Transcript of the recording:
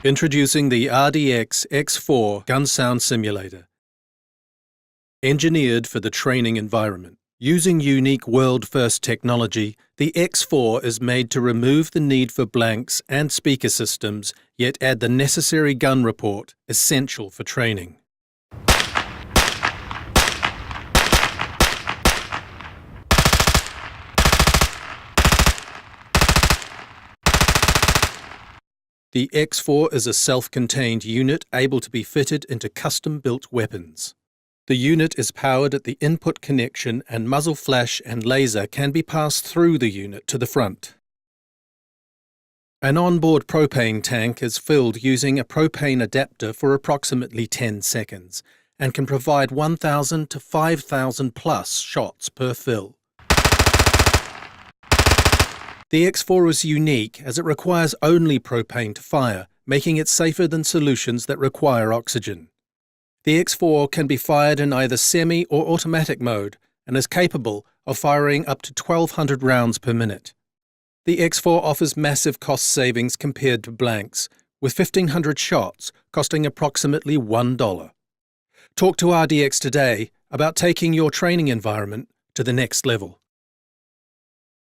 Introducing the Rdx X4 Gun Sound Simulator. Engineered for the training environment. Using unique world-first technology, the X4 is made to remove the need for blanks and speaker systems, yet add the necessary gun report, essential for training. The X4 is a self-contained unit able to be fitted into custom-built weapons. The unit is powered at the input connection, and muzzle flash and laser can be passed through the unit to the front. An onboard propane tank is filled using a propane adapter for approximately 10 seconds and can provide 1,000 to 5,000 plus shots per fill. The X4 is unique as it requires only propane to fire, making it safer than solutions that require oxygen. The X4 can be fired in either semi or automatic mode and is capable of firing up to 1,200 rounds per minute. The X4 offers massive cost savings compared to blanks, with 1,500 shots costing approximately $1. Talk to RDX today about taking your training environment to the next level.